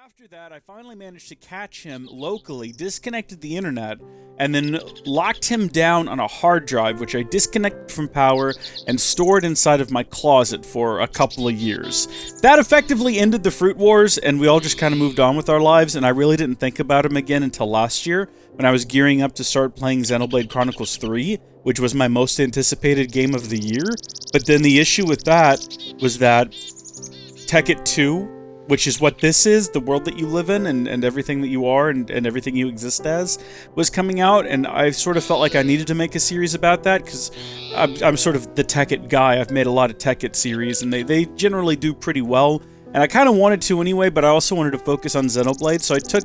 After that, I finally managed to catch him locally, disconnected the internet, and then locked him down on a hard drive, which I disconnected from power and stored inside of my closet for a couple of years. That effectively ended the Fruit Wars, and we all just kind of moved on with our lives, and I really didn't think about him again until last year, when I was gearing up to start playing Xenoblade Chronicles 3, which was my most anticipated game of the year. But then the issue with that was that Tekkit 2, which is what this is, the world that you live in and everything that you are and everything you exist as, was coming out, and I sort of felt like I needed to make a series about that, because I'm sort of the Tekkit guy. I've made a lot of Tekkit series, and they generally do pretty well, and I kind of wanted to anyway, but I also wanted to focus on Xenoblade, so I took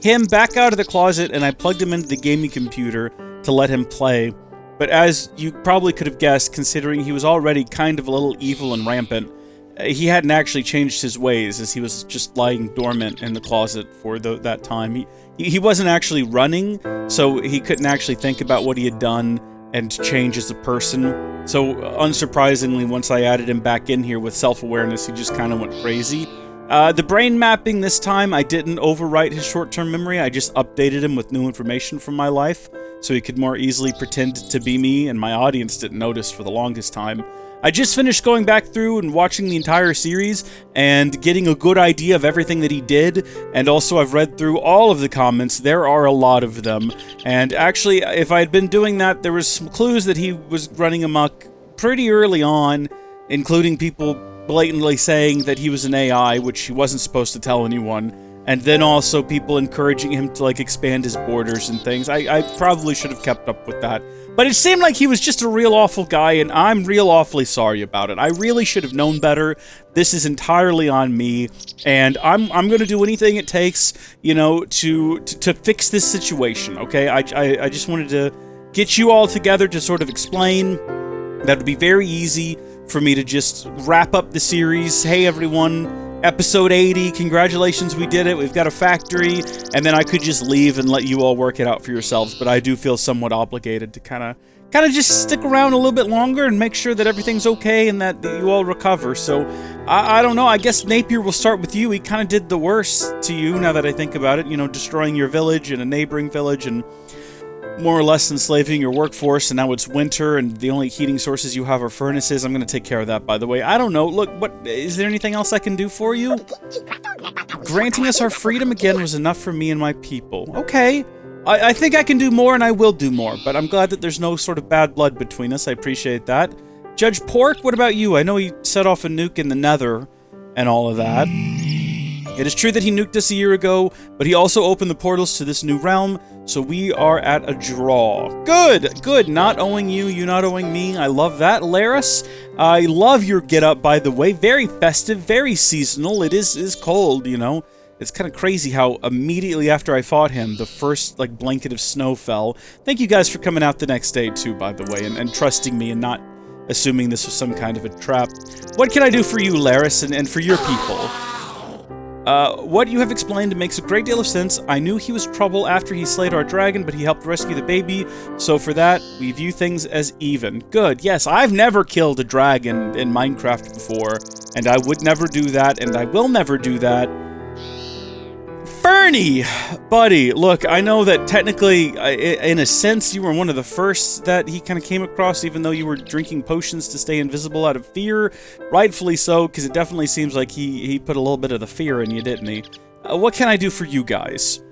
him back out of the closet and I plugged him into the gaming computer to let him play. But as you probably could have guessed, considering he was already kind of a little evil and rampant, he hadn't actually changed his ways, as he was just lying dormant in the closet for that time. He wasn't actually running, so he couldn't actually think about what he had done and change as a person. So, unsurprisingly, once I added him back in here with self-awareness, he just kind of went crazy. The brain mapping this time, I didn't overwrite his short-term memory, I just updated him with new information from my life, so he could more easily pretend to be me, and my audience didn't notice for the longest time. I just finished going back through and watching the entire series and getting a good idea of everything that he did, and also I've read through all of the comments. There are a lot of them, and actually, if I had been doing that, there was some clues that he was running amok pretty early on, including people blatantly saying that he was an AI, which he wasn't supposed to tell anyone, and then also people encouraging him to, like, expand his borders and things. I probably should have kept up with that. But it seemed like he was just a real awful guy, and I'm real awfully sorry about it. I really should have known better. This is entirely on me, and I'm going to do anything it takes, you know, to fix this situation, okay? I just wanted to get you all together to sort of explain. That would be very easy for me to just wrap up the series. Hey, everyone. Episode 80, congratulations, we did it, we've got a factory, and then I could just leave and let you all work it out for yourselves, but I do feel somewhat obligated to kind of just stick around a little bit longer and make sure that everything's okay and that you all recover. So, I don't know, I guess Napier will start with you. He kind of did the worst to you, now that I think about it, you know, destroying your village and a neighboring village and more or less enslaving your workforce, and now it's winter, and the only heating sources you have are furnaces. I'm gonna take care of that, by the way. I don't know, look, is there anything else I can do for you? Granting us our freedom again was enough for me and my people. Okay, I think I can do more, and I will do more, but I'm glad that there's no sort of bad blood between us. I appreciate that. Judge Pork, what about you? I know he set off a nuke in the Nether and all of that. It is true that he nuked us a year ago, but he also opened the portals to this new realm, so we are at a draw. Good, good. Not owing you, you not owing me. I love that. Laris, I love your get-up, by the way. Very festive, very seasonal. It is cold, you know. It's kind of crazy how immediately after I fought him, the first, like, blanket of snow fell. Thank you guys for coming out the next day, too, by the way, and trusting me and not assuming this was some kind of a trap. What can I do for you, Laris, and for your people? What you have explained makes a great deal of sense. I knew he was trouble after he slayed our dragon, but he helped rescue the baby, so for that, we view things as even. Good, yes, I've never killed a dragon in Minecraft before, and I would never do that, and I will never do that. Fernie! Buddy, look, I know that technically, in a sense, you were one of the first that he kind of came across, even though you were drinking potions to stay invisible out of fear. Rightfully so, because it definitely seems like he put a little bit of the fear in you, didn't he? What can I do for you guys?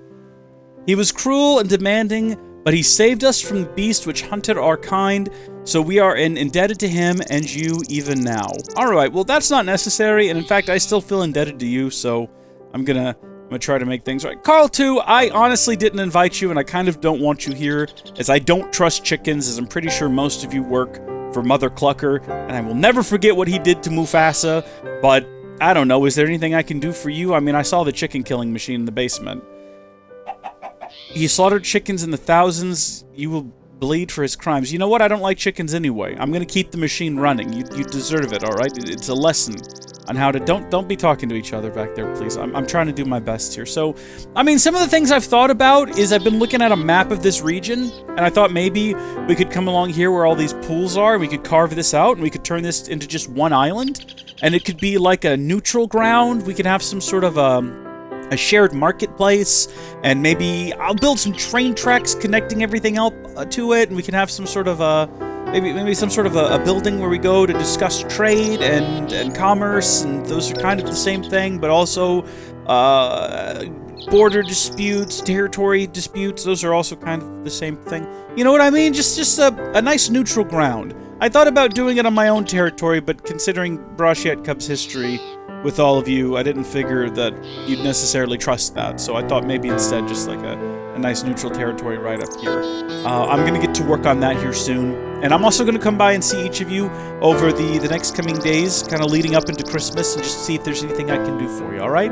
He was cruel and demanding, but he saved us from the beast which hunted our kind, so we are indebted to him and you even now. Alright, well that's not necessary, and in fact I still feel indebted to you, so I'm gonna try to make things right. Carl, too, I honestly didn't invite you, and I kind of don't want you here, as I don't trust chickens, as I'm pretty sure most of you work for Mother Clucker, and I will never forget what he did to Mufasa, but I don't know, is there anything I can do for you? I mean, I saw the chicken killing machine in the basement. He slaughtered chickens in the thousands. You will bleed for his crimes. You know what? I don't like chickens anyway. I'm gonna keep the machine running. You deserve it, alright? It's a lesson on how to... Don't be talking to each other back there, please. I'm trying to do my best here. So, I mean, some of the things I've thought about is I've been looking at a map of this region, and I thought maybe we could come along here where all these pools are, and we could carve this out, and we could turn this into just one island, and it could be like a neutral ground. We could have some sort of a shared marketplace, and maybe I'll build some train tracks connecting everything up to it, and we can have some sort of a maybe some sort of a building where we go to discuss trade and commerce, and those are kind of the same thing, but also border disputes, territory disputes, those are also kind of the same thing. You know what I mean? Just a nice neutral ground. I thought about doing it on my own territory, but considering BrachiateCub's history with all of you, I didn't figure that you'd necessarily trust that, so I thought maybe instead just like a nice neutral territory right up here. I'm going to get to work on that here soon, and I'm also going to come by and see each of you over the next coming days, kind of leading up into Christmas, and just see if there's anything I can do for you, alright?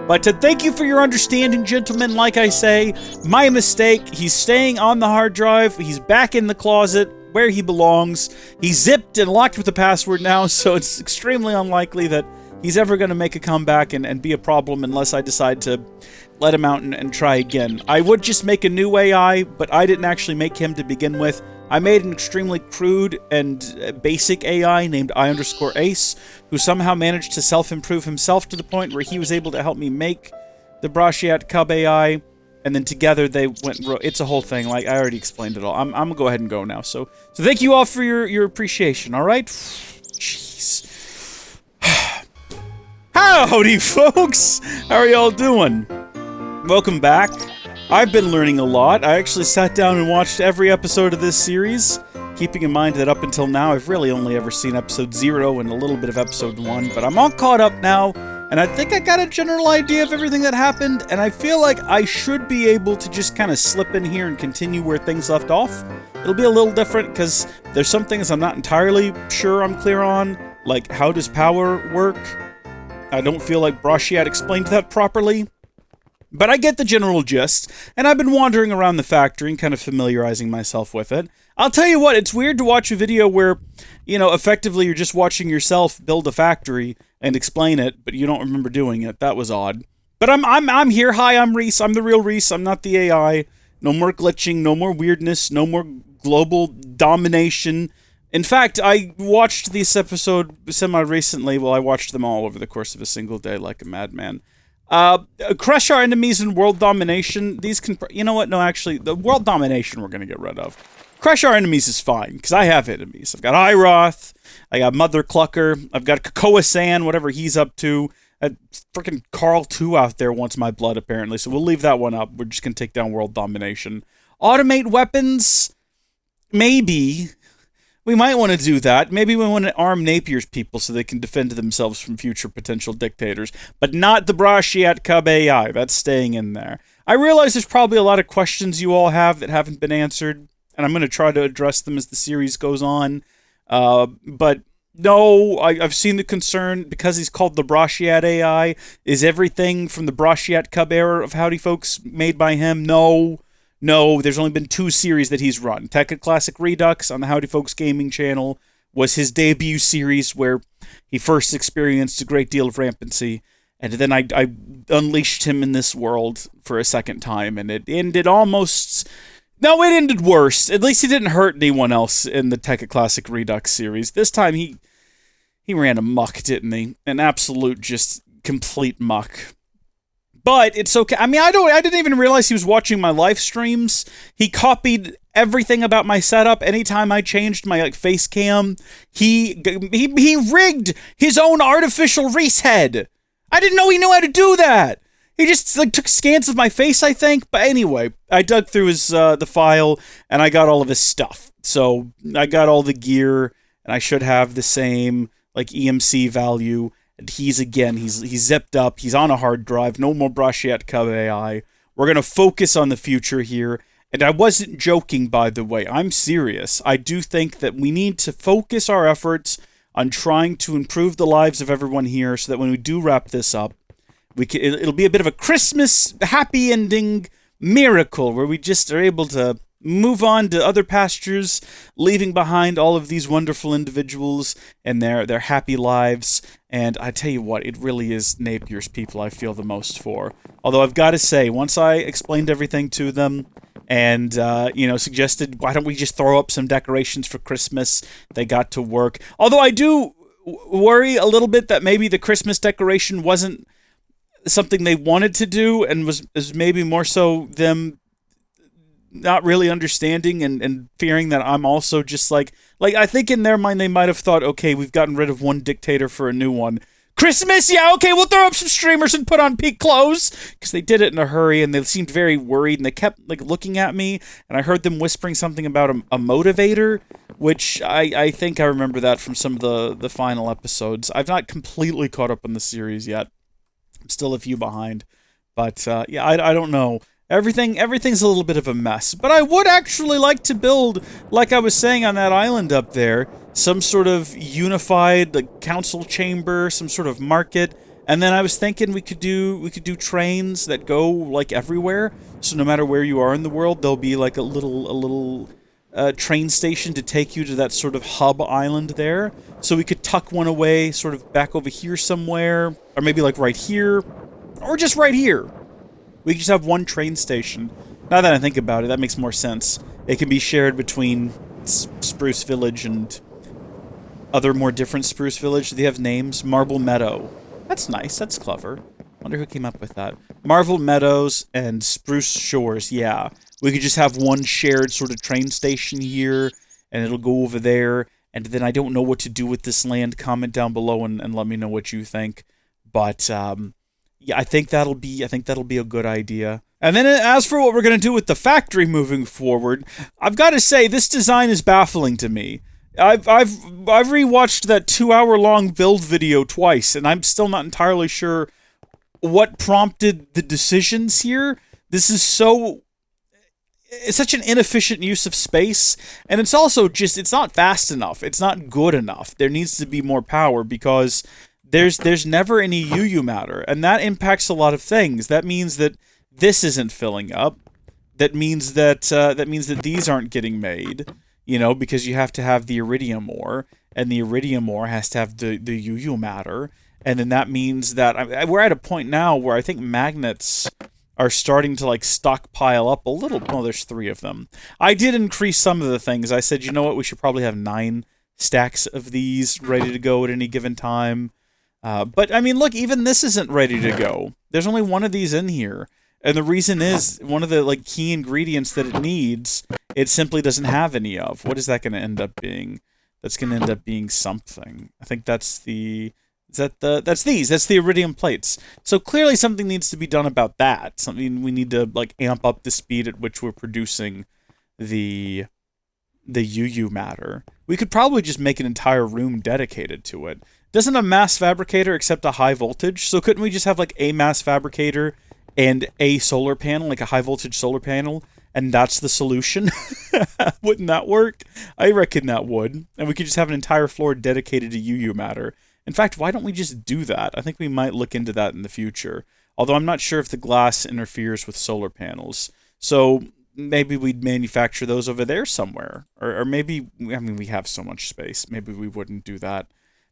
But thank you for your understanding, gentlemen. Like I say, my mistake. He's staying on the hard drive. He's back in the closet where he belongs. He's zipped and locked with the password now, so it's extremely unlikely that he's ever going to make a comeback and be a problem unless I decide to let him out and try again. I would just make a new AI, but I didn't actually make him to begin with. I made an extremely crude and basic AI named I_Ace, who somehow managed to self-improve himself to the point where he was able to help me make the BrachiateCub AI, and then together they went... It's a whole thing. Like, I already explained it all. I'm gonna go ahead and go now. So thank you all for your appreciation, alright? Jeez. Howdy, folks! How are y'all doing? Welcome back. I've been learning a lot. I actually sat down and watched every episode of this series, keeping in mind that up until now I've really only ever seen episode 0 and a little bit of episode 1, but I'm all caught up now, and I think I got a general idea of everything that happened, and I feel like I should be able to just kind of slip in here and continue where things left off. It'll be a little different, because there's some things I'm not entirely sure I'm clear on, like how does power work? I don't feel like Brachiate explained that properly. But I get the general gist, and I've been wandering around the factory and kind of familiarizing myself with it. I'll tell you what, it's weird to watch a video where, you know, effectively you're just watching yourself build a factory and explain it, but you don't remember doing it. That was odd. But I'm here. Hi, I'm Reese. I'm the real Reese. I'm not the AI. No more glitching, no more weirdness, no more global domination. In fact, I watched this episode semi-recently. Well, I watched them all over the course of a single day like a madman. Crush our enemies in world domination. These can... You know what? No, actually, the world domination we're going to get rid of. Crush our enemies is fine, because I have enemies. I've got Iroth, I got Mother Clucker, I've got Kakoa-san, whatever he's up to. Frickin' Carl 2 out there wants my blood, apparently, so we'll leave that one up. We're just going to take down world domination. Automate weapons? Maybe. We might want to do that. Maybe we want to arm Napier's people so they can defend themselves from future potential dictators. But not the BrachiateCub AI. That's staying in there. I realize there's probably a lot of questions you all have that haven't been answered, and I'm going to try to address them as the series goes on. But no, I've seen the concern, because he's called the Brachiate AI. Is everything from the BrachiateCub era of Howdy Folks made by him? No, there's only been 2 series that he's run. Tekkit Classic Redux on the Howdy Folks Gaming channel was his debut series where he first experienced a great deal of rampancy, and then I unleashed him in this world for a second time, and it ended almost... No, it ended worse. At least he didn't hurt anyone else in the Tekkit Classic Redux series. This time he ran amok, didn't he? An absolute just complete muck. But it's okay. I mean, I didn't even realize he was watching my live streams. He copied everything about my setup. Anytime I changed my face cam, he rigged his own artificial Reese head. I didn't know he knew how to do that. He just took scans of my face, I think. But anyway, I dug through his the file and I got all of his stuff. So I got all the gear, and I should have the same EMC value. He's zipped up, he's on a hard drive, no more BrachiateCub AI. We're going to focus on the future here, and I wasn't joking, by the way, I'm serious. I do think that we need to focus our efforts on trying to improve the lives of everyone here, so that when we do wrap this up, it'll be a bit of a Christmas happy ending miracle, where we just are able to move on to other pastures, leaving behind all of these wonderful individuals and their happy lives. And I tell you what, it really is Napier's people I feel the most for. Although I've got to say, once I explained everything to them and, suggested, why don't we just throw up some decorations for Christmas, they got to work. Although I do worry a little bit that maybe the Christmas decoration wasn't something they wanted to do, and is maybe more so them not really understanding and fearing that I'm also just like I think in their mind they might have thought, okay, we've gotten rid of one dictator for a new one. Christmas, yeah, okay, we'll throw up some streamers and put on peak clothes, because they did it in a hurry and they seemed very worried and they kept like looking at me, and I heard them whispering something about a motivator, which I think I remember that from some of the final episodes. I've not completely caught up on the series yet. I'm still a few behind, but yeah, I don't know. Everything's a little bit of a mess, but I would actually like to build, like I was saying on that island up there, some sort of unified like council chamber, some sort of market, and then I was thinking we could do trains that go like everywhere. So no matter where you are in the world, there'll be like a little train station to take you to that sort of hub island there. So we could tuck one away, sort of back over here somewhere, or maybe like right here, or just right here. We could just have one train station. Now that I think about it, that makes more sense. It can be shared between Spruce Village and other more different Spruce Village. They have names. Marble Meadow. That's nice. That's clever. Wonder who came up with that. Marble Meadows and Spruce Shores. Yeah. We could just have one shared sort of train station here, and it'll go over there. And then I don't know what to do with this land. Comment down below and let me know what you think. But, yeah, I think that'll be a good idea. And then as for what we're going to do with the factory moving forward, I've got to say this design is baffling to me. I've rewatched that 2-hour-long build video twice, and I'm still not entirely sure what prompted the decisions here. It's such an inefficient use of space, and it's also just, it's not fast enough. It's not good enough. There needs to be more power, because there's never any UU matter, and that impacts a lot of things. That means that this isn't filling up. That means that these aren't getting made, you know, because you have to have the iridium ore, and the iridium ore has to have the UU matter, and then that means that we're at a point now where I think magnets are starting to like stockpile up a little. Well, there's 3 of them. I did increase some of the things. I said, you know what, we should probably have 9 stacks of these ready to go at any given time. But, I mean, look, even this isn't ready to go. There's only one of these in here. And the reason is, one of the, like, key ingredients that it needs, it simply doesn't have any of. What is that going to end up being? That's going to end up being something. I think that's the... That's these. That's the iridium plates. So clearly something needs to be done about that. Something we need to, like, amp up the speed at which we're producing the UU matter. We could probably just make an entire room dedicated to it. Doesn't a mass fabricator accept a high voltage? So couldn't we just have like a mass fabricator and a solar panel, like a high voltage solar panel, and that's the solution? Wouldn't that work? I reckon that would. And we could just have an entire floor dedicated to UU matter. In fact, why don't we just do that? I think we might look into that in the future. Although I'm not sure if the glass interferes with solar panels. So maybe we'd manufacture those over there somewhere. Or maybe, I mean, we have so much space. Maybe we wouldn't do that.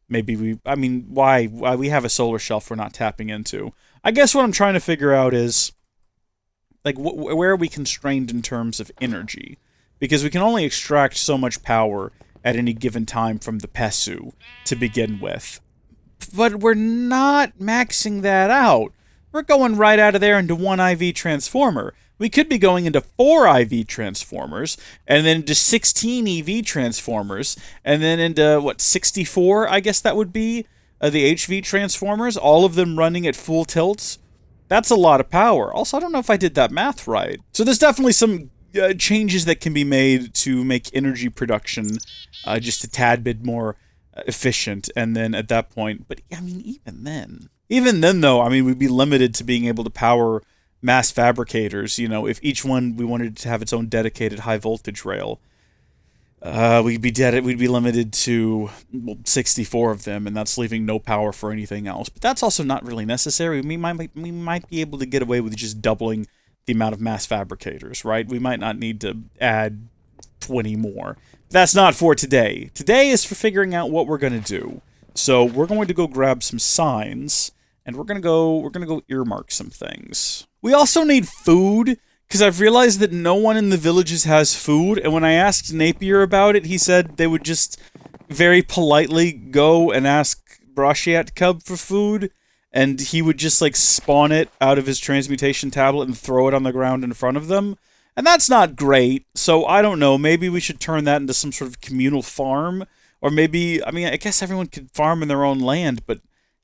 Maybe why we have a solar shelf we're not tapping into? I guess what I'm trying to figure out is, like, where are we constrained in terms of energy? Because we can only extract so much power at any given time from the PESU to begin with. But we're not maxing that out. We're going right out of there into 1 IV transformer. We could be going into 4 IV transformers, and then into 16 EV transformers, and then into, what, 64, I guess that would be, the HV transformers, all of them running at full tilts. That's a lot of power. Also, I don't know if I did that math right. So there's definitely some changes that can be made to make energy production just a tad bit more efficient, and then at that point, but I mean, even then though, I mean, we'd be limited to being able to power mass fabricators. You know, if each one we wanted to have its own dedicated high voltage rail, we'd be limited to 64 of them, and that's leaving no power for anything else. But that's also not really necessary. We might be able to get away with just doubling the amount of mass fabricators, right? We might not need to add 20 more. That's not for today. Today is for figuring out what we're going to do. So we're going to go grab some signs, and we're gonna go earmark some things. We also need food, because I've realized that no one in the villages has food, and when I asked Napier about it, he said they would just very politely go and ask BrachiateCub for food, and he would just, like, spawn it out of his transmutation tablet and throw it on the ground in front of them. And that's not great, so I don't know, maybe we should turn that into some sort of communal farm, or maybe, I mean, I guess everyone could farm in their own land, but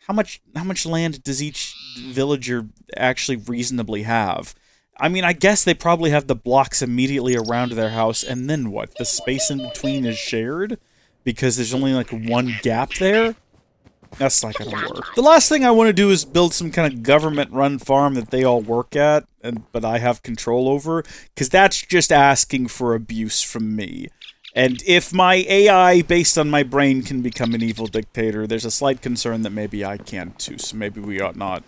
how much land does each villager actually reasonably have? I mean, I guess they probably have the blocks immediately around their house, and then what? The space in between is shared? Because there's only, like, one gap there? That's not gonna work. The last thing I want to do is build some kind of government-run farm that they all work at, but I have control over, because that's just asking for abuse from me. And if my AI, based on my brain, can become an evil dictator, there's a slight concern that maybe I can too, so maybe we ought not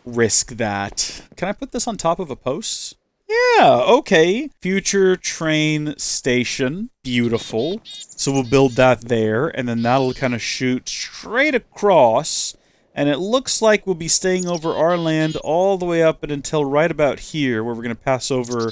risk that. Can I put this on top of a post? Yeah, okay. Future train station. Beautiful. So we'll build that there, and then that'll kind of shoot straight across, and it looks like we'll be staying over our land all the way up and until right about here, where we're going to pass over,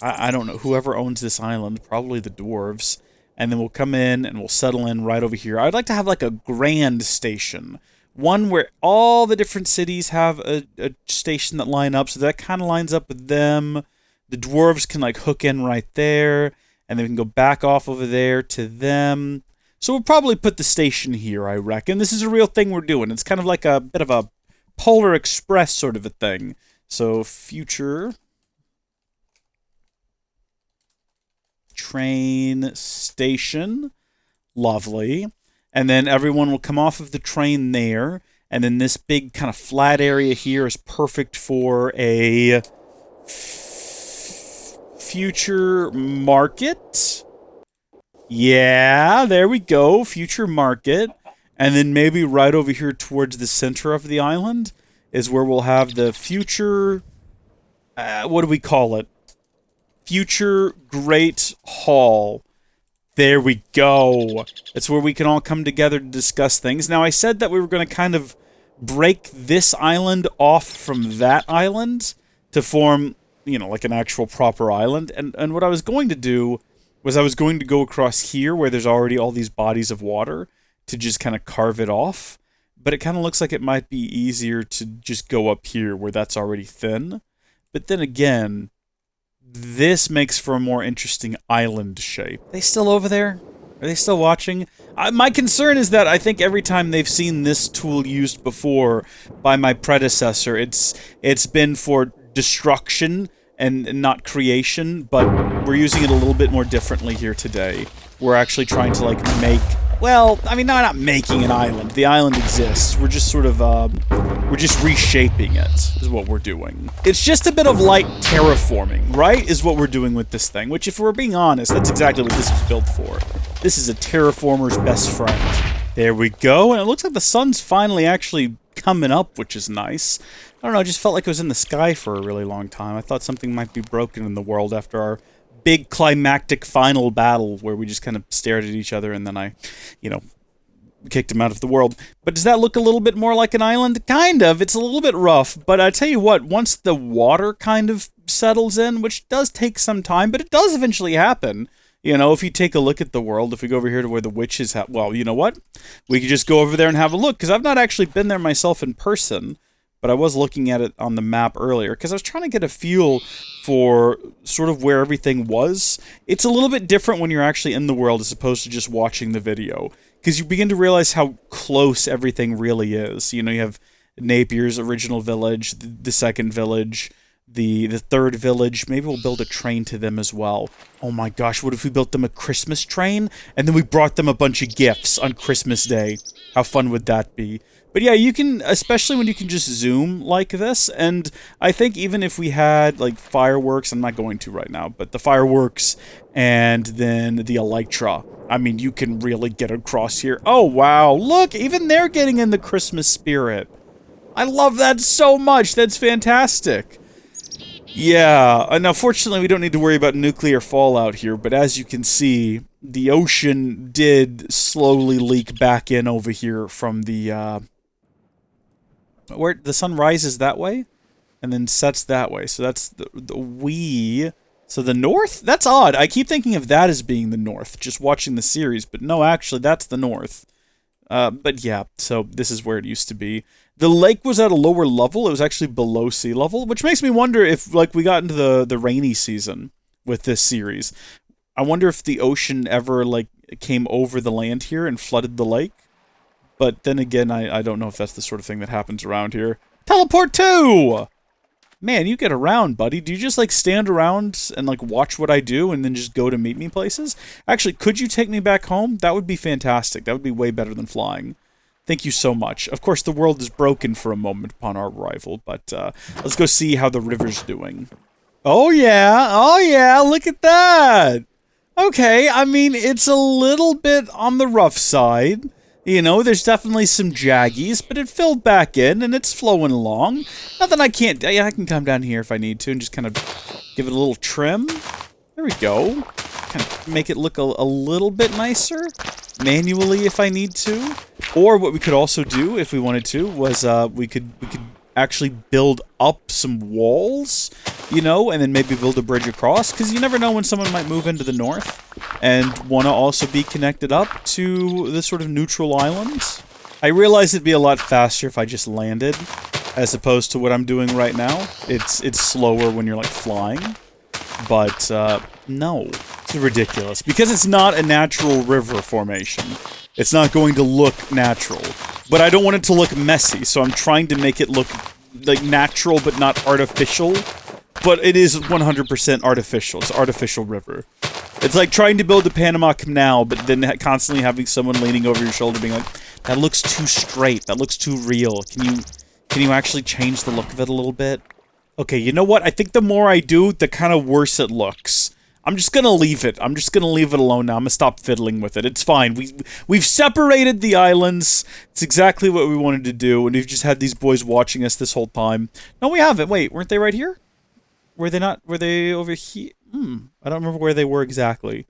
I don't know, whoever owns this island, probably the dwarves, and then we'll come in and we'll settle in right over here. I'd like to have like a grand station. One where all the different cities have a station that line up, so that kind of lines up with them. The dwarves can, like, hook in right there, and then we can go back off over there to them. So we'll probably put the station here, I reckon. This is a real thing we're doing. It's kind of like a bit of a Polar Express sort of a thing. So, future train station. Lovely. And then everyone will come off of the train there, and then this big kind of flat area here is perfect for a future market. Yeah, there we go, future market. And then maybe right over here towards the center of the island is where we'll have the future, what do we call it? Future Great Hall. There we go. It's where we can all come together to discuss things. Now, I said that we were going to kind of break this island off from that island to form, you know, like an actual proper island. And what I was going to do was I was going to go across here where there's already all these bodies of water to just kind of carve it off. But it kind of looks like it might be easier to just go up here where that's already thin. But then again, this makes for a more interesting island shape. Are they still over there? Are they still watching? My concern is that I think every time they've seen this tool used before by my predecessor, it's been for destruction and not creation, but we're using it a little bit more differently here today. We're actually trying to, like, make... Well, I mean, no, not making an island. The island exists. We're just sort of, we're just reshaping it, is what we're doing. It's just a bit of light terraforming, right? Is what we're doing with this thing, which, if we're being honest, that's exactly what this was built for. This is a terraformer's best friend. There we go, and it looks like the sun's finally actually coming up, which is nice. I don't know, I just felt like it was in the sky for a really long time. I thought something might be broken in the world after our big climactic final battle where we just kind of stared at each other and then I, you know, kicked him out of the world. But does that look a little bit more like an island? Kind of. It's a little bit rough, but I tell you what, once the water kind of settles in, which does take some time, but it does eventually happen. You know, if you take a look at the world, if we go over here to where the witches well, you know what? We could just go over there and have a look, because I've not actually been there myself in person. But I was looking at it on the map earlier, because I was trying to get a feel for sort of where everything was. It's a little bit different when you're actually in the world as opposed to just watching the video, because you begin to realize how close everything really is. You know, you have Napier's original village, the second village, the third village. Maybe we'll build a train to them as well. Oh my gosh, what if we built them a Christmas train, and then we brought them a bunch of gifts on Christmas Day? How fun would that be? But yeah, you can, especially when you can just zoom like this, and I think even if we had, like, fireworks, I'm not going to right now, but the fireworks and then the Elytra, I mean, you can really get across here. Oh, wow, look, even they're getting in the Christmas spirit. I love that so much, that's fantastic. Yeah, and now fortunately we don't need to worry about nuclear fallout here, but as you can see, the ocean did slowly leak back in over here from the, where the sun rises that way and then sets that way. So that's so the north? That's odd. I keep thinking of that as being the north, just watching the series, but no, actually, that's the north. But yeah, so this is where it used to be. The lake was at a lower level. It was actually below sea level, which makes me wonder if, like, we got into the rainy season with this series. I wonder if the ocean ever, like, came over the land here and flooded the lake. But then again, I don't know if that's the sort of thing that happens around here. Teleport 2! Man, you get around, buddy. Do you just, like, stand around and, like, watch what I do and then just go to meet me places? Actually, could you take me back home? That would be fantastic. That would be way better than flying. Thank you so much. Of course, the world is broken for a moment upon our arrival, but let's go see how the river's doing. Oh yeah, look at that! Okay, I mean, it's a little bit on the rough side. You know, there's definitely some jaggies, but it filled back in, and it's flowing along. Nothing I can't... Yeah, I can come down here if I need to and just kind of give it a little trim. There we go. Kind of make it look a little bit nicer. Manually if I need to. Or what we could also do, if we wanted to, was we could actually build up some walls, you know, and then maybe build a bridge across, because you never know when someone might move into the north and want to also be connected up to this sort of neutral island. I realize it'd be a lot faster if I just landed, as opposed to what I'm doing right now. It's slower when you're, like, flying, but no, it's ridiculous, because it's not a natural river formation. It's not going to look natural. But I don't want it to look messy, so I'm trying to make it look, like, natural but not artificial. But it is 100% artificial. It's an artificial river. It's like trying to build a Panama Canal, but then constantly having someone leaning over your shoulder being like, that looks too straight, that looks too real. Can you actually change the look of it a little bit? Okay, you know what? I think the more I do, the kind of worse it looks. I'm just gonna leave it. I'm just gonna leave it alone now. I'm gonna stop fiddling with it. It's fine. We've separated the islands. It's exactly what we wanted to do, and we've just had these boys watching us this whole time. No, we haven't. Wait, weren't they right here? Were they not? Were they over here? I don't remember where they were exactly.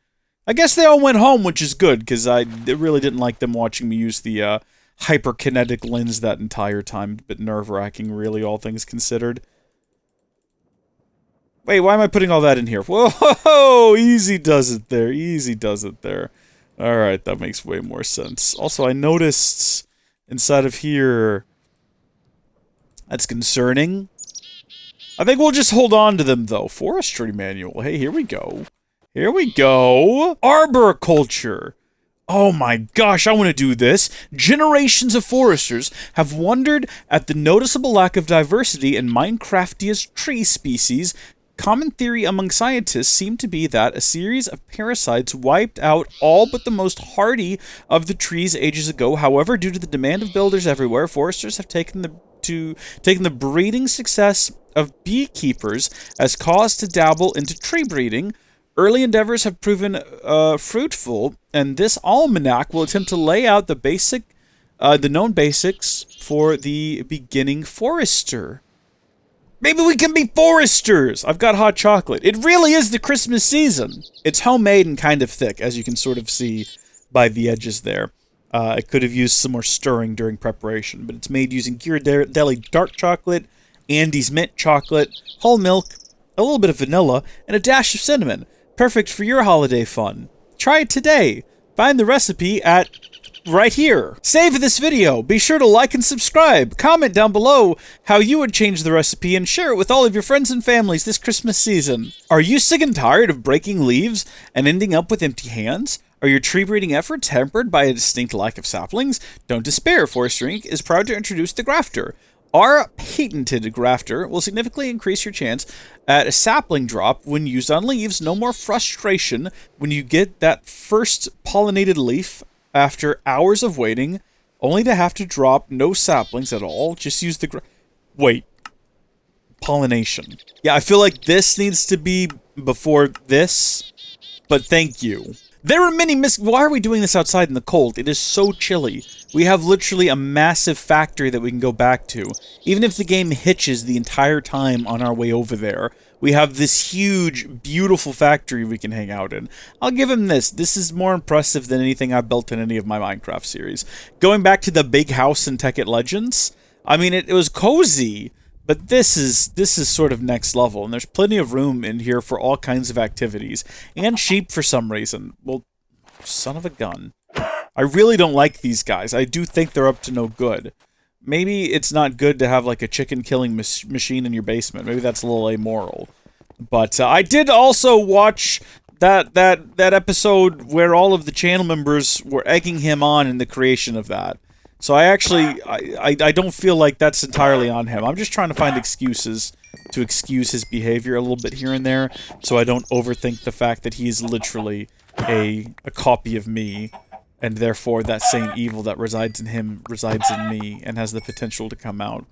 I guess they all went home, which is good, because I really didn't like them watching me use the hyperkinetic lens that entire time. A bit nerve-wracking, really, all things considered. Wait, why am I putting all that in here? Whoa, easy does it there. Easy does it there. Alright, that makes way more sense. Also, I noticed inside of here... That's concerning. I think we'll just hold on to them, though. Forestry manual. Hey, here we go. Here we go. Arboriculture. Oh my gosh, I want to do this. Generations of foresters have wondered at the noticeable lack of diversity in Minecraftia's tree species. Common theory among scientists seemed to be that a series of parasites wiped out all but the most hardy of the trees ages ago. However, due to the demand of builders everywhere, foresters have taken the breeding success of beekeepers as cause to dabble into tree breeding. Early endeavors have proven fruitful, and this almanac will attempt to lay out the known basics for the beginning forester. Maybe we can be foresters! I've got hot chocolate. It really is the Christmas season. It's homemade and kind of thick, as you can sort of see by the edges there. I could have used some more stirring during preparation, but it's made using Ghirardelli dark chocolate, Andes mint chocolate, whole milk, a little bit of vanilla, and a dash of cinnamon. Perfect for your holiday fun. Try it today. Find the recipe at... right here. Save this video. Be sure to like and subscribe. Comment down below how you would change the recipe and share it with all of your friends and families this Christmas season. Are you sick and tired of breaking leaves and ending up with empty hands? Are your tree breeding efforts hampered by a distinct lack of saplings? Don't despair. Forestry Inc. is proud to introduce the grafter. Our patented grafter will significantly increase your chance at a sapling drop when used on leaves. No more frustration when you get that first pollinated leaf after hours of waiting, only to have to drop no saplings at all. Just use the wait. Pollination. Yeah, I feel like this needs to be before this, but thank you. There are many why are we doing this outside in the cold? It is so chilly. We have literally a massive factory that we can go back to. Even if the game hitches the entire time on our way over there, we have this huge, beautiful factory we can hang out in. I'll give him this. This is more impressive than anything I've built in any of my Minecraft series. Going back to the big house in Tekkit Legends, I mean, it was cozy, but this is sort of next level, and there's plenty of room in here for all kinds of activities. And sheep for some reason. Well, son of a gun. I really don't like these guys. I do think they're up to no good. Maybe it's not good to have like a chicken killing machine in your basement. Maybe that's a little amoral. But I did also watch that episode where all of the channel members were egging him on in the creation of that. So I don't feel like that's entirely on him. I'm just trying to find excuses to excuse his behavior a little bit here and there, so I don't overthink the fact that he is literally a copy of me, and therefore that same evil that resides in him resides in me and has the potential to come out.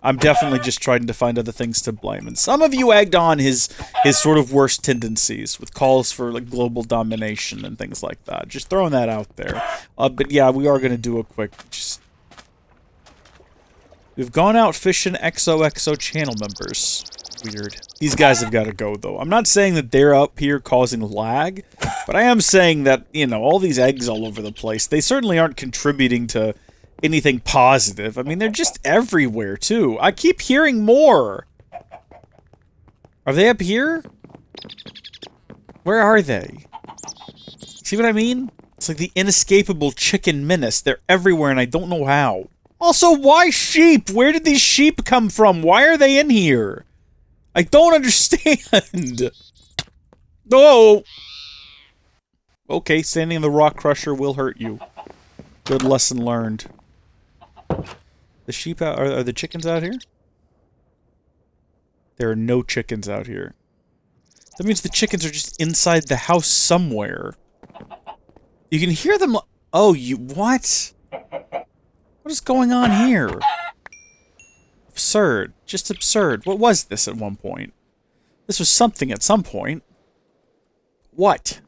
I'm definitely just trying to find other things to blame. And some of you egged on his sort of worst tendencies with calls for like global domination and things like that. Just throwing that out there. But yeah, we are going to do a quick... We've gone out fishing XOXO channel members. Weird. These guys have got to go, though. I'm not saying that they're up here causing lag, but I am saying that, you know, all these eggs all over the place, they certainly aren't contributing to anything positive. I mean, they're just everywhere, too. I keep hearing more. Are they up here? Where are they? See what I mean? It's like the inescapable chicken menace. They're everywhere, and I don't know how. Also, why sheep? Where did these sheep come from? Why are they in here? I don't understand. Oh! Okay, standing in the rock crusher will hurt you. Good lesson learned. The sheep out, are the chickens out here? There are no chickens out here. That means the chickens are just inside the house somewhere. You can hear them. Oh, you what? What is going on here? Absurd. Just absurd. What was this at one point? This was something at some point. What?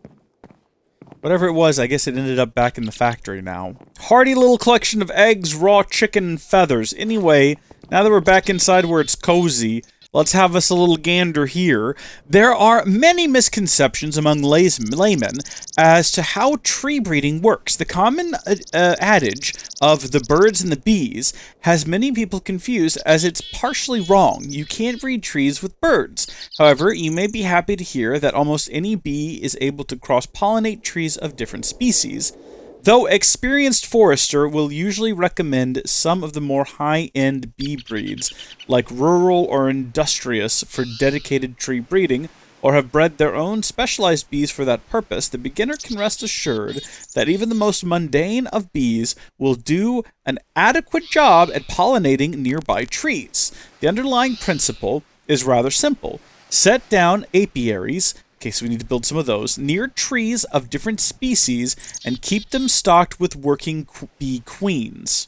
Whatever it was, I guess it ended up back in the factory now. Hearty little collection of eggs, raw chicken, and feathers. Anyway, now that we're back inside where it's cozy, let's have us a little gander here. There are many misconceptions among laymen as to how tree breeding works. The common adage of the birds and the bees has many people confused as it's partially wrong. You can't breed trees with birds. However, you may be happy to hear that almost any bee is able to cross-pollinate trees of different species. Though experienced forester will usually recommend some of the more high-end bee breeds, like rural or industrious for dedicated tree breeding, or have bred their own specialized bees for that purpose, the beginner can rest assured that even the most mundane of bees will do an adequate job at pollinating nearby trees. The underlying principle is rather simple. Set down apiaries, okay, so we need to build some of those, near trees of different species and keep them stocked with working bee queens.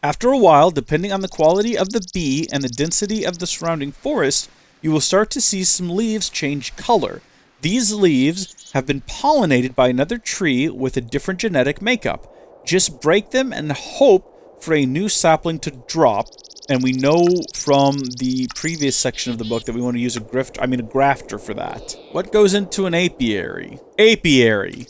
After a while, depending on the quality of the bee and the density of the surrounding forest, you will start to see some leaves change color. These leaves have been pollinated by another tree with a different genetic makeup. Just break them and hope for a new sapling to drop. And we know from the previous section of the book that we want to use a grafter for that. What goes into an apiary? Apiary.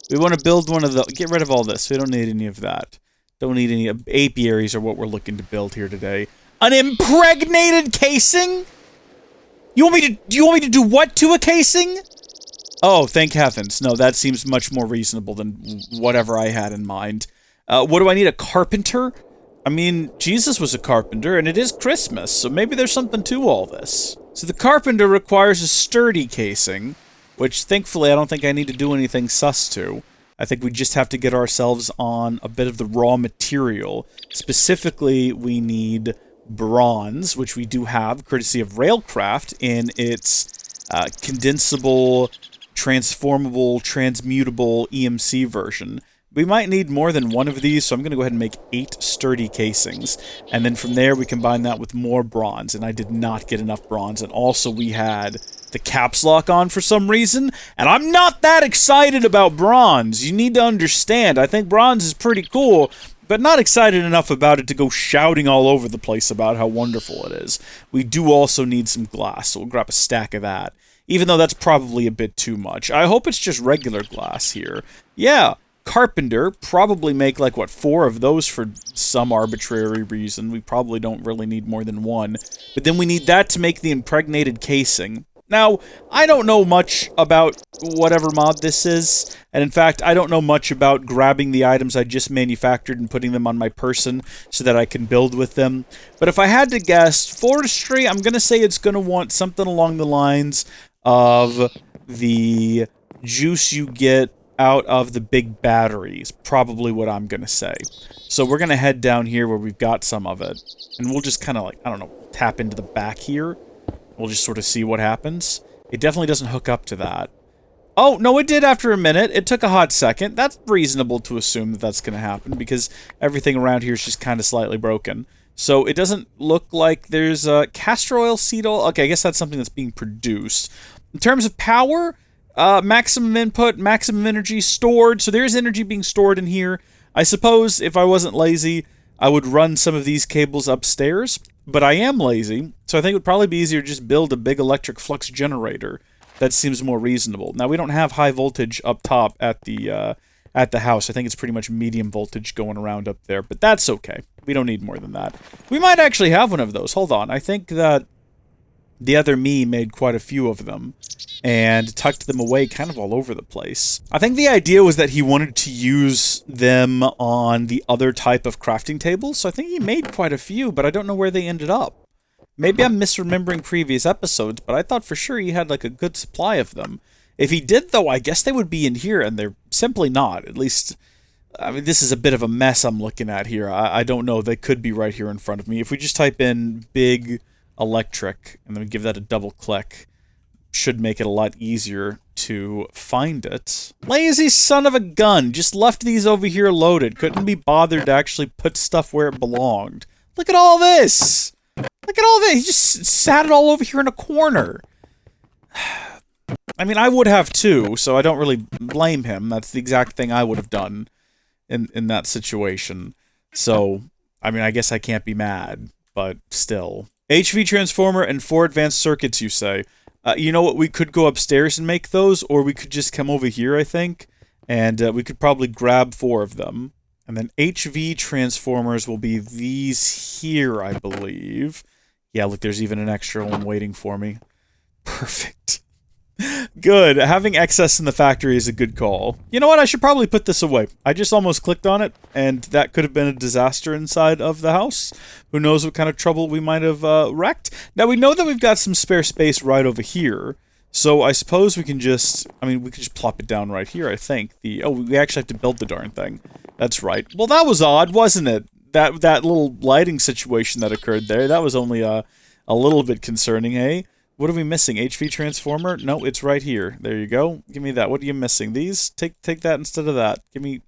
We want to build one of the... Get rid of all this. We don't need any of that. Don't need any... Apiaries are what we're looking to build here today. An impregnated casing? You want me to do what to a casing? Oh, thank heavens. No, that seems much more reasonable than whatever I had in mind. What do I need? A carpenter? I mean, Jesus was a carpenter, and it is Christmas, so maybe there's something to all this. So the carpenter requires a sturdy casing, which thankfully I don't think I need to do anything sus to. I think we just have to get ourselves on a bit of the raw material. Specifically, we need bronze, which we do have, courtesy of Railcraft, in its condensable, transformable, transmutable EMC version. We might need more than one of these, so I'm going to go ahead and make 8 sturdy casings. And then from there, we combine that with more bronze, and I did not get enough bronze. And also, we had the caps lock on for some reason, and I'm not that excited about bronze. You need to understand, I think bronze is pretty cool, but not excited enough about it to go shouting all over the place about how wonderful it is. We do also need some glass, so we'll grab a stack of that, even though that's probably a bit too much. I hope it's just regular glass here. Yeah. Carpenter, probably make like, what, 4 of those for some arbitrary reason. We probably don't really need more than 1. But then we need that to make the impregnated casing. Now, I don't know much about whatever mod this is, and in fact, I don't know much about grabbing the items I just manufactured and putting them on my person so that I can build with them. But if I had to guess, forestry, I'm going to say it's going to want something along the lines of the juice you get out of the big batteries, probably what I'm going to say. So we're going to head down here where we've got some of it, and we'll just kind of like, I don't know, tap into the back here. We'll just sort of see what happens. It definitely doesn't hook up to that. Oh, no, it did after a minute. It took a hot second. That's reasonable to assume that that's going to happen because everything around here is just kind of slightly broken. So it doesn't look like there's castor oil, seed oil. Okay, I guess that's something that's being produced. In terms of power, maximum input, maximum energy stored. So there's energy being stored in here. I suppose if I wasn't lazy, I would run some of these cables upstairs. But I am lazy, so I think it would probably be easier to just build a big electric flux generator. That seems more reasonable. Now, we don't have high voltage up top at the house. I think it's pretty much medium voltage going around up there, but that's okay. We don't need more than that. We might actually have one of those. Hold on. I think that the other me made quite a few of them and tucked them away kind of all over the place. I think the idea was that he wanted to use them on the other type of crafting tables, so I think he made quite a few, but I don't know where they ended up. Maybe I'm misremembering previous episodes, but I thought for sure he had like a good supply of them. If he did, though, I guess they would be in here, and they're simply not. At least, I mean, this is a bit of a mess I'm looking at here. I don't know. They could be right here in front of me. If we just type in big electric, and then we give that a double click, should make it a lot easier to find it. Lazy son of a gun, just left these over here loaded. Couldn't be bothered to actually put stuff where it belonged. Look at all this! Look at all this! He just sat it all over here in a corner. I mean, I would have too, so I don't really blame him. That's the exact thing I would have done in that situation. So, I mean, I guess I can't be mad, but still. HV transformer and 4 advanced circuits, you say? You know what, we could go upstairs and make those, or we could just come over here, I think, and we could probably grab 4 of them. And then HV transformers will be these here, I believe. Yeah, look, there's even an extra one waiting for me. Perfect. Good. Having excess in the factory is a good call. You know what? I should probably put this away. I just almost clicked on it, and that could have been a disaster inside of the house. Who knows what kind of trouble we might have wrecked. Now, we know that we've got some spare space right over here, so I suppose we can just... I mean, we could just plop it down right here, I think. Oh, we actually have to build the darn thing. That's right. Well, that was odd, wasn't it? That little lighting situation that occurred there, that was only a little bit concerning, eh? What are we missing? HV transformer? No, it's right here. There you go. Give me that. What are you missing? These? Take that instead of that. Give me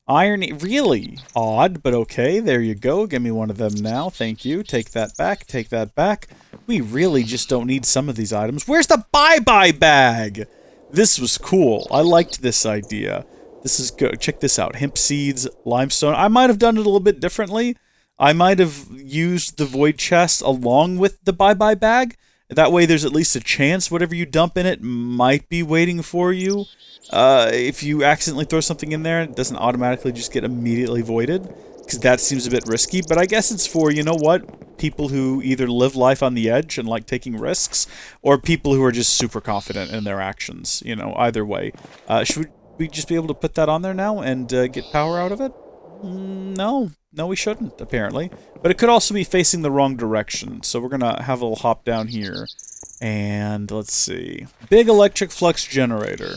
iron. Really? Odd, but okay. There you go. Give me one of them now. Thank you. Take that back. Take that back. We really just don't need some of these items. Where's the bye-bye bag? This was cool. I liked this idea. This is good. Check this out. Hemp seeds, limestone. I might have done it a little bit differently. I might have used the void chest along with the bye-bye bag. That way there's at least a chance whatever you dump in it might be waiting for you. If you accidentally throw something in there, it doesn't automatically just get immediately voided. Because that seems a bit risky. But I guess it's for, you know what? People who either live life on the edge and like taking risks. Or people who are just super confident in their actions. You know, either way. Should we just be able to put that on there now and get power out of it? No. No, we shouldn't, apparently. But it could also be facing the wrong direction. So we're going to have a little hop down here. And let's see. Big electric flux generator.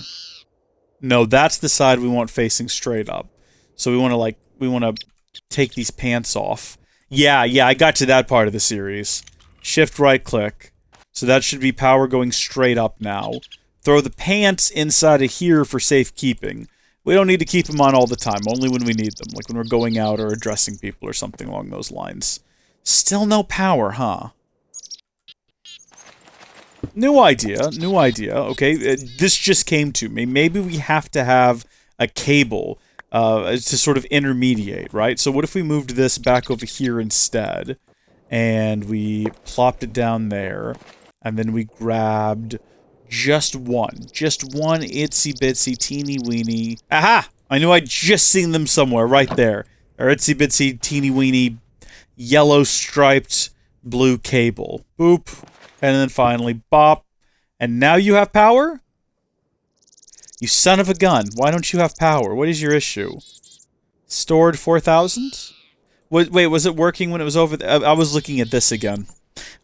No, that's the side we want facing straight up. So we want to take these pants off. Yeah, I got to that part of the series. Shift right click. So that should be power going straight up now. Throw the pants inside of here for safekeeping. We don't need to keep them on all the time, only when we need them, like when we're going out or addressing people or something along those lines. Still no power, huh? New idea. Okay, this just came to me. Maybe we have to have a cable to sort of intermediate, right? So what if we moved this back over here instead, and we plopped it down there, and then we grabbed... just one itsy bitsy teeny weeny. Aha! I knew I'd just seen them somewhere right there. Our itsy bitsy teeny weeny yellow striped blue cable. Boop. And then finally bop. And now you have power? You son of a gun. Why don't you have power? What is your issue? Stored 4,000? Wait, was it working when it was over? I was looking at this again.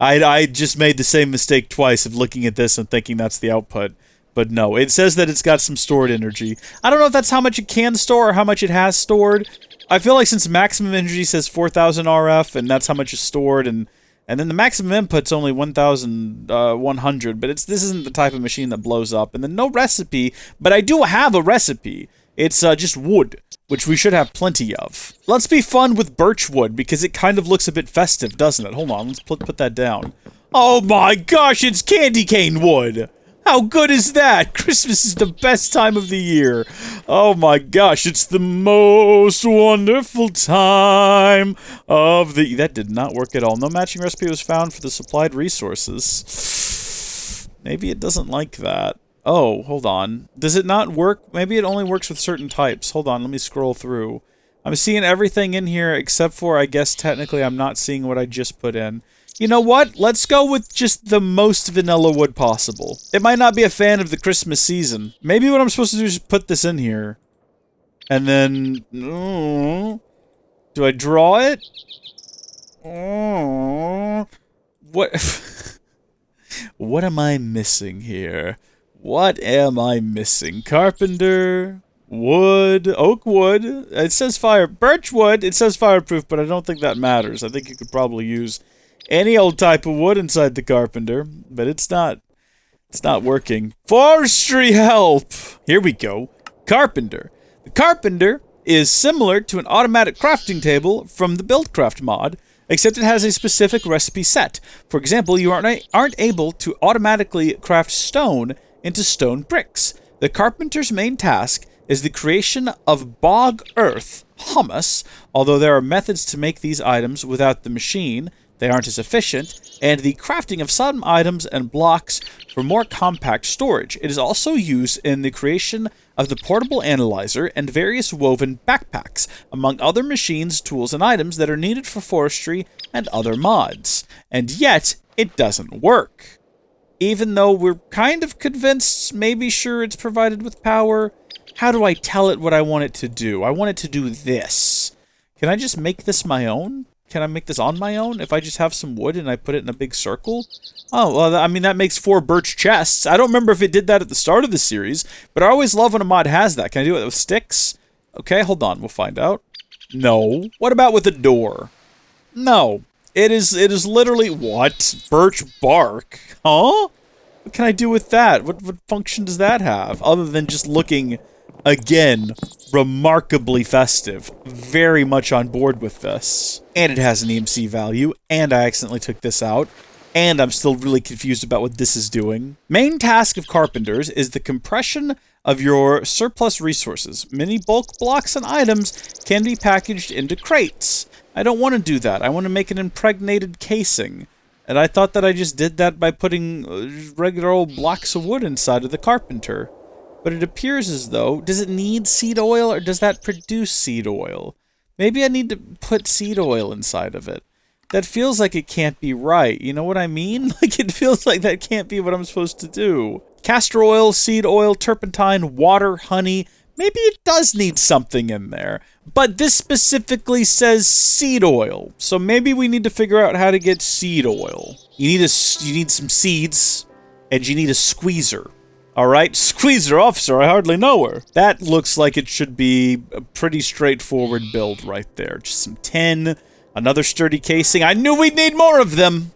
I just made the same mistake twice of looking at this and thinking that's the output. But no, it says that it's got some stored energy. I don't know if that's how much it can store or how much it has stored. I feel like since maximum energy says 4,000 RF and that's how much is stored, and then the maximum input's only 1,100, but this isn't the type of machine that blows up. And then no recipe, but I do have a recipe. It's just wood, which we should have plenty of. Let's be fun with birch wood, because it kind of looks a bit festive, doesn't it? Hold on, let's put that down. Oh my gosh, it's candy cane wood! How good is that? Christmas is the best time of the year. Oh my gosh, it's the most wonderful time of the... That did not work at all. No matching recipe was found for the supplied resources. Maybe it doesn't like that. Oh, hold on. Does it not work? Maybe it only works with certain types. Hold on, let me scroll through. I'm seeing everything in here except for, I guess, technically I'm not seeing what I just put in. You know what? Let's go with just the most vanilla wood possible. It might not be a fan of the Christmas season. Maybe what I'm supposed to do is put this in here. And then... do I draw it? What... What am I missing here? What am I missing? Carpenter... Wood, oak wood, it says birch wood, it says fireproof, but I don't think that matters. I think you could probably use any old type of wood inside the carpenter, but it's not working. Forestry help! Here we go. Carpenter. The carpenter is similar to an automatic crafting table from the Buildcraft mod, except it has a specific recipe set. For example, you aren't able to automatically craft stone into stone bricks. The carpenter's main task is the creation of bog earth, humus, although there are methods to make these items without the machine. They aren't as efficient, and the crafting of some items and blocks for more compact storage. It is also used in the creation of the portable analyzer and various woven backpacks, among other machines, tools, and items that are needed for forestry and other mods. And yet, it doesn't work. Even though we're kind of convinced, maybe sure it's provided with power, how do I tell it what I want it to do? I want it to do this. Can I just make this my own? Can I make this on my own if I just have some wood and I put it in a big circle? Oh, well, I mean, that makes 4 birch chests. I don't remember if it did that at the start of the series, but I always love when a mod has that. Can I do it with sticks? Okay, hold on. We'll find out. No. What about with a door? No. It is literally... What? Birch bark? Huh? What can I do with that? What function does that have? Other than just looking... Again, remarkably festive. Very much on board with this. And it has an EMC value, and I accidentally took this out, and I'm still really confused about what this is doing. Main task of carpenters is the compression of your surplus resources. Many bulk blocks and items can be packaged into crates. I don't want to do that. I want to make an impregnated casing. And I thought that I just did that by putting regular old blocks of wood inside of the carpenter. But it appears as though... Does it need seed oil, or does that produce seed oil? Maybe I need to put seed oil inside of it. That feels like it can't be right. You know what I mean? Like, it feels like that can't be what I'm supposed to do. Castor oil, seed oil, turpentine, water, honey. Maybe it does need something in there. But this specifically says seed oil. So maybe we need to figure out how to get seed oil. You need some seeds, and you need a squeezer. Alright, squeezer officer, I hardly know her. That looks like it should be a pretty straightforward build right there. Just some tin, another sturdy casing. I knew we'd need more of them!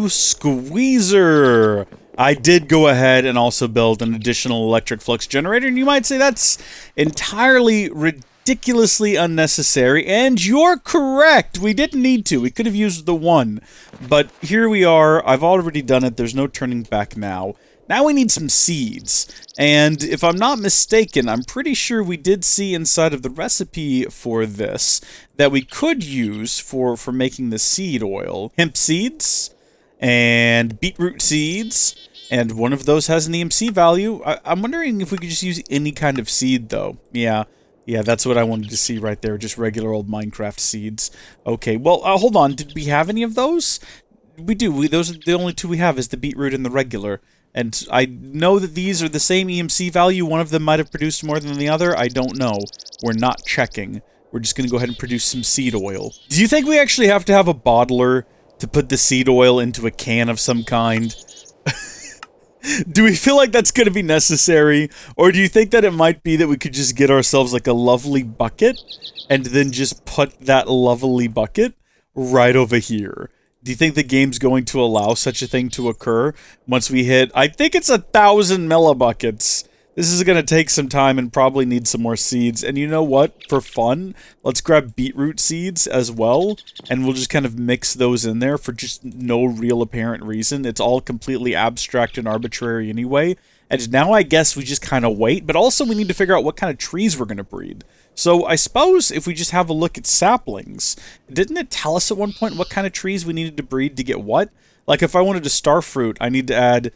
Squeezer! I did go ahead and also build an additional electric flux generator, and you might say that's entirely ridiculously unnecessary, and you're correct! We didn't need to. We could have used the one. But here we are. I've already done it. There's no turning back now. Now we need some seeds, and if I'm not mistaken, I'm pretty sure we did see inside of the recipe for this that we could use for making the seed oil. Hemp seeds, and beetroot seeds, and one of those has an EMC value. I'm wondering if we could just use any kind of seed, though. Yeah, that's what I wanted to see right there, just regular old Minecraft seeds. Okay, well, hold on, did we have any of those? We do. Those are the only two we have, is the beetroot and the regular. And I know that these are the same EMC value. One of them might have produced more than the other. I don't know. We're not checking. We're just going to go ahead and produce some seed oil. Do you think we actually have to have a bottler to put the seed oil into a can of some kind? Do we feel like that's going to be necessary? Or do you think that it might be that we could just get ourselves like a lovely bucket and then just put that lovely bucket right over here? Do you think the game's going to allow such a thing to occur once we hit, I think it's 1,000 millibuckets. This is going to take some time and probably need some more seeds. And you know what? For fun, let's grab beetroot seeds as well. And we'll just kind of mix those in there for just no real apparent reason. It's all completely abstract and arbitrary anyway. And now I guess we just kind of wait. But also we need to figure out what kind of trees we're going to breed. So I suppose if we just have a look at saplings, didn't it tell us at one point what kind of trees we needed to breed to get what? Like if I wanted a star fruit, I need to add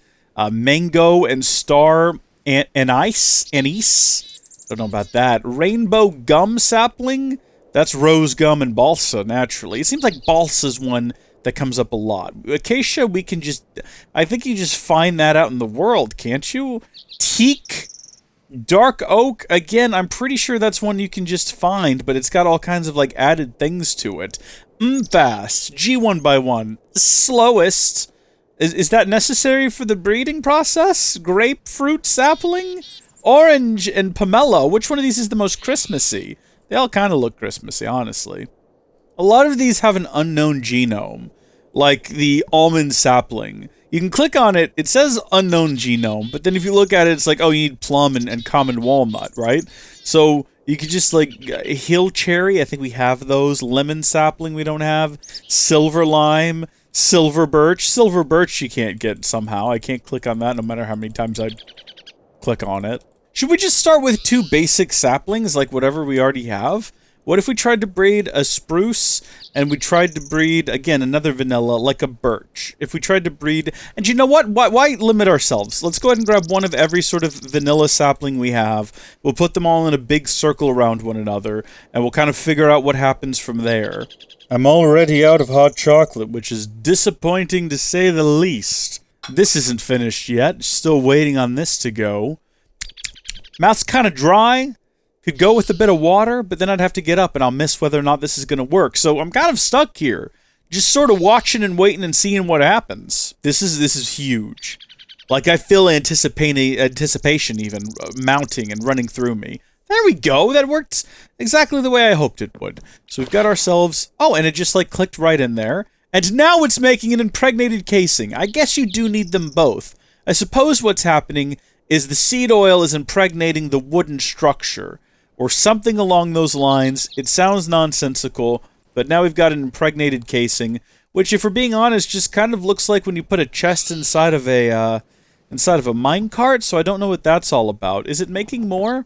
mango and star... Anise? Don't know about that. Rainbow gum sapling? That's rose gum and balsa, naturally. It seems like balsa's one that comes up a lot. Acacia, we can just... I think you just find that out in the world, can't you? Teak? Dark oak? Again, I'm pretty sure that's one you can just find, but it's got all kinds of, like, added things to it. Fast. G1 by 1. Slowest... Is that necessary for the breeding process? Grapefruit sapling? Orange and pomelo. Which one of these is the most Christmassy? They all kind of look Christmassy, honestly. A lot of these have an unknown genome, like the almond sapling. You can click on it, it says unknown genome, but then if you look at it, it's like, oh, you need plum and common walnut, right? So you could just, like, hill cherry, I think we have those. Lemon sapling we don't have. Silver lime. Silver birch. Silver birch you can't get somehow. I can't click on that no matter how many times I click on it. Should we just start with 2 basic saplings, like whatever we already have? What if we tried to breed a spruce, and we tried to breed, again, another vanilla, like a birch? If we tried to breed... And you know what? Why limit ourselves? Let's go ahead and grab one of every sort of vanilla sapling we have. We'll put them all in a big circle around one another, and we'll kind of figure out what happens from there. I'm already out of hot chocolate, which is disappointing to say the least. This isn't finished yet. Still waiting on this to go. Mouth's kind of dry. Could go with a bit of water, but then I'd have to get up and I'll miss whether or not this is going to work. So I'm kind of stuck here. Just sort of watching and waiting and seeing what happens. This is huge. Like I feel anticipation even mounting and running through me. There we go. That worked exactly the way I hoped it would. So we've got ourselves... Oh, and it just like clicked right in there. And now it's making an impregnated casing. I guess you do need them both. I suppose what's happening is the seed oil is impregnating the wooden structure. Or something along those lines. It sounds nonsensical, but now we've got an impregnated casing, which, if we're being honest, just kind of looks like when you put a chest inside of a minecart, so I don't know what that's all about. Is it making more?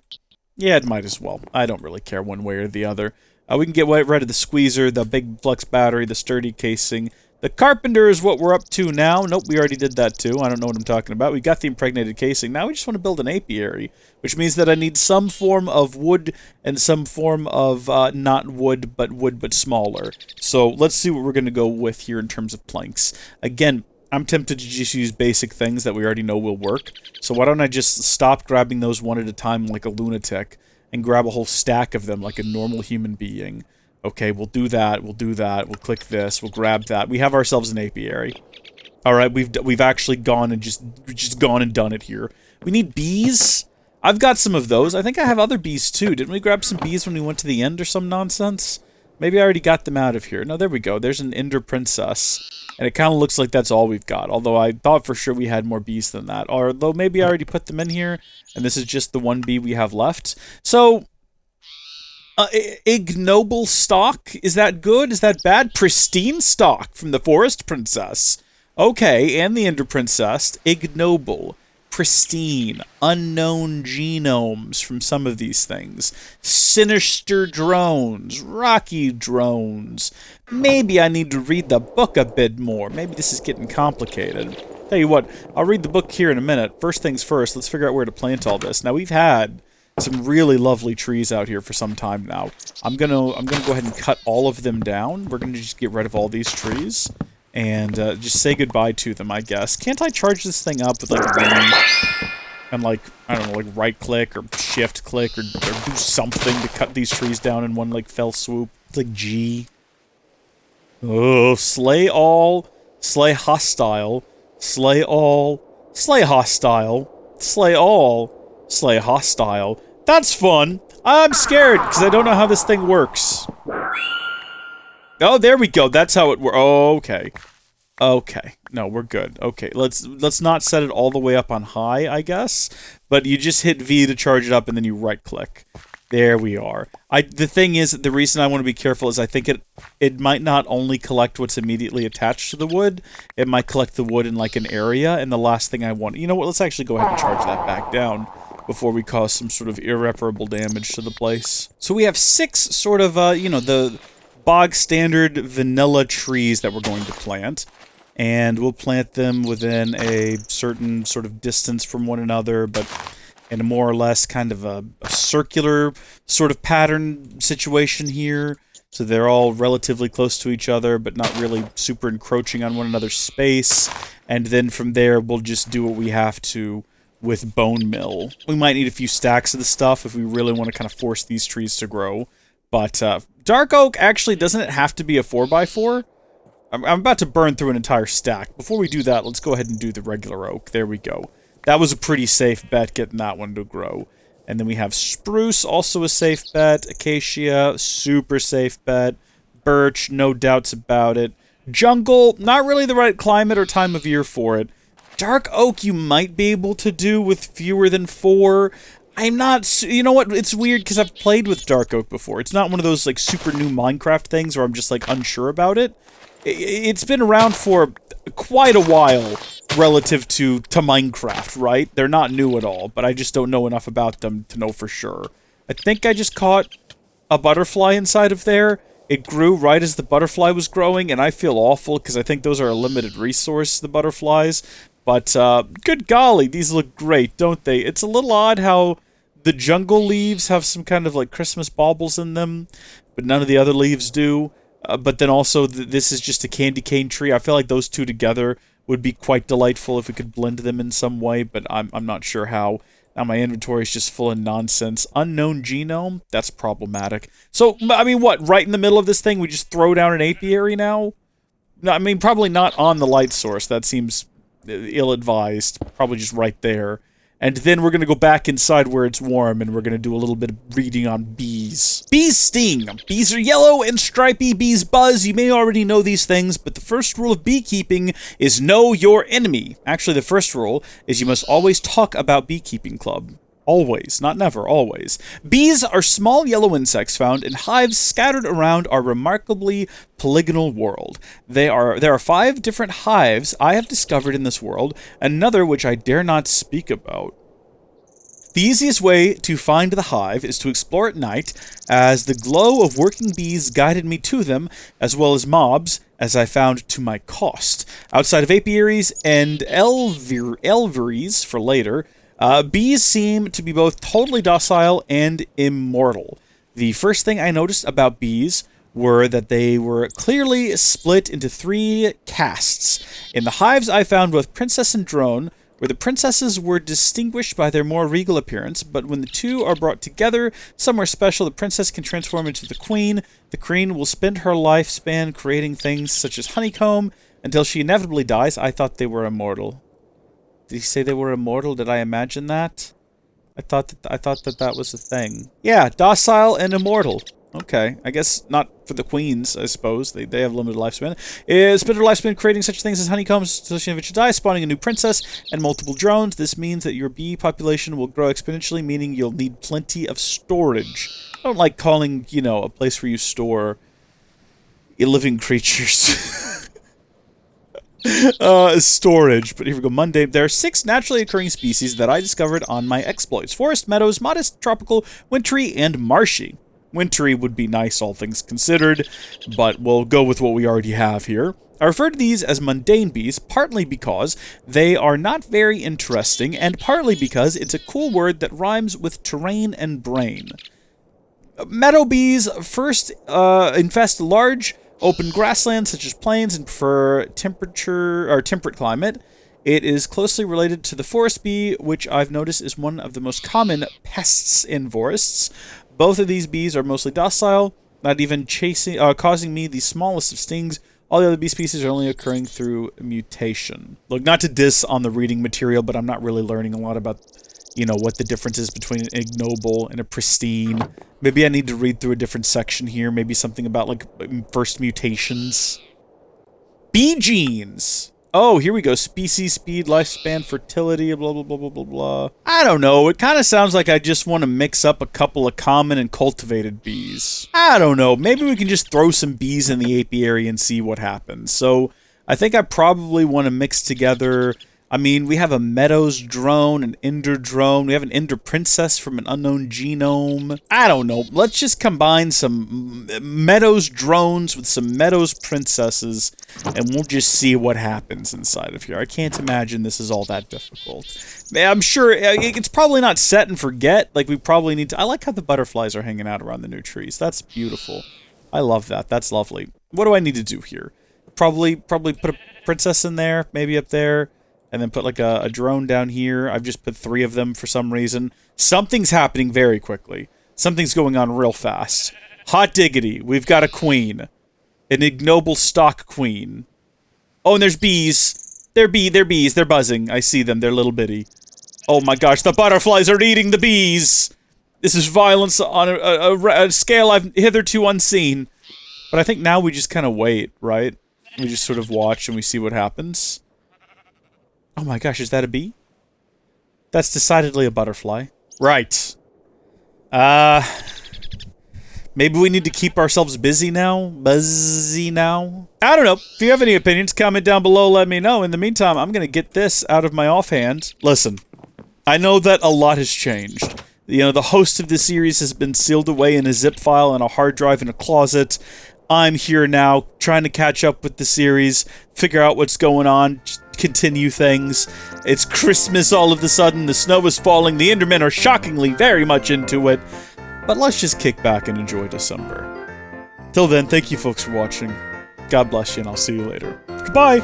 Yeah, it might as well. I don't really care one way or the other. We can get rid of the squeezer, the big flux battery, the sturdy casing. The Carpenter is what we're up to now. Nope, we already did that too. I don't know what I'm talking about. We got the impregnated casing. Now we just want to build an apiary, which means that I need some form of wood and some form of not wood but smaller. So let's see what we're going to go with here in terms of planks. Again, I'm tempted to just use basic things that we already know will work. So why don't I just stop grabbing those one at a time like a lunatic and grab a whole stack of them like a normal human being. Okay, we'll do that, we'll click this, we'll grab that. We have ourselves an apiary. Alright, we've actually gone and just gone and done it here. We need bees. I've got some of those. I think I have other bees too. Didn't we grab some bees when we went to the end or some nonsense? Maybe I already got them out of here. No, there we go. There's an Ender Princess. And it kind of looks like that's all we've got. Although I thought for sure we had more bees than that. Although maybe I already put them in here. And this is just the one bee we have left. So... ignoble stock? Is that good? Is that bad? Pristine stock from the Forest Princess. Okay, and the Ender Princess. Ignoble. Pristine. Unknown genomes from some of these things. Sinister drones. Rocky drones. Maybe I need to read the book a bit more. Maybe this is getting complicated. Tell you what, I'll read the book here in a minute. First things first, let's figure out where to plant all this. Now, we've had some really lovely trees out here for some time now. I'm gonna go ahead and cut all of them down. We're gonna just get rid of all these trees. and just say goodbye to them, I guess. Can't I charge this thing up with, like, V and, like, I don't know, like, right-click or shift-click or do something to cut these trees down in one, like, fell swoop? It's like G. Oh, slay all, slay hostile, slay all, slay hostile, slay all, slay hostile. That's fun! I'm scared, because I don't know how this thing works. Oh, there we go. That's how it works. Oh, okay. Okay. No, we're good. Okay, let's not set it all the way up on high, I guess. But you just hit V to charge it up, and then you right-click. There we are. The thing is, the reason I want to be careful is I think it might not only collect what's immediately attached to the wood, it might collect the wood in, like, an area, and the last thing I want... You know what, let's actually go ahead and charge that back down before we cause some sort of irreparable damage to the place. So we have 6 sort of, you know, the bog standard vanilla trees that we're going to plant. And we'll plant them within a certain sort of distance from one another, but in a more or less kind of a circular sort of pattern situation here. So they're all relatively close to each other, but not really super encroaching on one another's space. And then from there, we'll just do what we have to with bone meal. We might need a few stacks of the stuff if we really want to kind of force these trees to grow. But dark oak, actually, doesn't it have to be a 4x4? I'm about to burn through an entire stack. Before we do that, let's go ahead and do the regular oak. There we go. That was a pretty safe bet, getting that one to grow. And then we have spruce, also a safe bet. Acacia, super safe bet. Birch, no doubts about it. Jungle, not really the right climate or time of year for it. Dark oak, you might be able to do with fewer than 4. I'm not... You know what? It's weird, because I've played with dark oak before. It's not one of those, like, super new Minecraft things where I'm just, like, unsure about it. It's been around for quite a while relative to Minecraft, right? They're not new at all, but I just don't know enough about them to know for sure. I think I just caught a butterfly inside of there. It grew right as the butterfly was growing, and I feel awful because I think those are a limited resource, the butterflies. But, good golly, these look great, don't they? It's a little odd how the jungle leaves have some kind of, like, Christmas baubles in them, but none of the other leaves do. But then also, this is just a candy cane tree. I feel like those two together would be quite delightful if we could blend them in some way, but I'm not sure how. Now my inventory is just full of nonsense. Unknown genome? That's problematic. So, I mean, what? Right in the middle of this thing, we just throw down an apiary now? No, I mean, probably not on the light source. That seems ill-advised. Probably just right there. And then we're going to go back inside where it's warm, and we're going to do a little bit of reading on bees. Bees sting. Bees are yellow and stripy. Bees buzz. You may already know these things, but the first rule of beekeeping is know your enemy. Actually, the first rule is you must always talk about Beekeeping Club. Always. Not never. Always. Bees are small yellow insects found in hives scattered around our remarkably polygonal world. There are 5 different hives I have discovered in this world, another which I dare not speak about. The easiest way to find the hive is to explore at night, as the glow of working bees guided me to them, as well as mobs, as I found to my cost. Outside of apiaries and elveries for later, bees seem to be both totally docile and immortal. The first thing I noticed about bees were that they were clearly split into 3 castes. In the hives I found both princess and drone, where the princesses were distinguished by their more regal appearance, but when the two are brought together somewhere special, the princess can transform into the queen. The queen will spend her lifespan creating things such as honeycomb until she inevitably dies. I thought they were immortal. Did he say they were immortal? Did I imagine that? I thought that was a thing. Yeah, docile and immortal. Okay, I guess not for the queens, I suppose. They have limited lifespan. Spend her lifespan creating such things as honeycombs until she eventually dies, spawning a new princess and multiple drones. This means that your bee population will grow exponentially, meaning you'll need plenty of storage. I don't like calling, you know, a place where you store living creatures. Storage, but here we go. Mundane. There are 6 naturally occurring species that I discovered on my exploits. Forest, meadows, modest, tropical, wintry, and marshy. Wintry would be nice, all things considered, but we'll go with what we already have here. I refer to these as mundane bees, partly because they are not very interesting, and partly because it's a cool word that rhymes with terrain and brain. Meadow bees first infest large open grasslands such as plains and prefer temperate climate. It is closely related to the forest bee, which I've noticed is one of the most common pests in forests. Both of these bees are mostly docile, not even causing me the smallest of stings. All the other bee species are only occurring through mutation. Look, not to diss on the reading material, but I'm not really learning a lot about, you know, what the difference is between an ignoble and a pristine. Maybe I need to read through a different section here. Maybe something about, like, first mutations. Bee genes! Oh, here we go. Species, speed, lifespan, fertility, blah, blah, blah, blah, blah, blah. I don't know. It kind of sounds like I just want to mix up a couple of common and cultivated bees. I don't know. Maybe we can just throw some bees in the apiary and see what happens. So I think I probably want to mix together... I mean, we have a Meadows drone, an Ender drone, we have an Ender princess from an unknown genome. I don't know. Let's just combine some Meadows drones with some Meadows princesses, and we'll just see what happens inside of here. I can't imagine this is all that difficult. I'm sure it's probably not set and forget. Like, we probably need to... I like how the butterflies are hanging out around the new trees. That's beautiful. I love that. That's lovely. What do I need to do here? Probably put a princess in there, maybe up there. And then put, like, a drone down here. I've just put 3 of them for some reason. Something's happening very quickly. Something's going on real fast. Hot diggity. We've got a queen. An ignoble stock queen. Oh, and there's bees. They're bees. They're buzzing. I see them. They're little bitty. Oh my gosh, the butterflies are eating the bees! This is violence on a scale I've hitherto unseen. But I think now we just kind of wait, right? We just sort of watch and we see what happens. Oh my gosh, is that a bee? That's decidedly a butterfly. Right. Maybe we need to keep ourselves busy now? Buzzy now? I don't know. If you have any opinions, comment down below, let me know. In the meantime, I'm gonna get this out of my offhand. Listen, I know that a lot has changed. You know, the host of this series has been sealed away in a zip file on a hard drive in a closet. I'm here now, trying to catch up with the series, figure out what's going on, continue things. It's Christmas all of a sudden, the snow is falling, the Endermen are shockingly very much into it. But let's just kick back and enjoy December. Till then, thank you folks for watching. God bless you, and I'll see you later. Goodbye!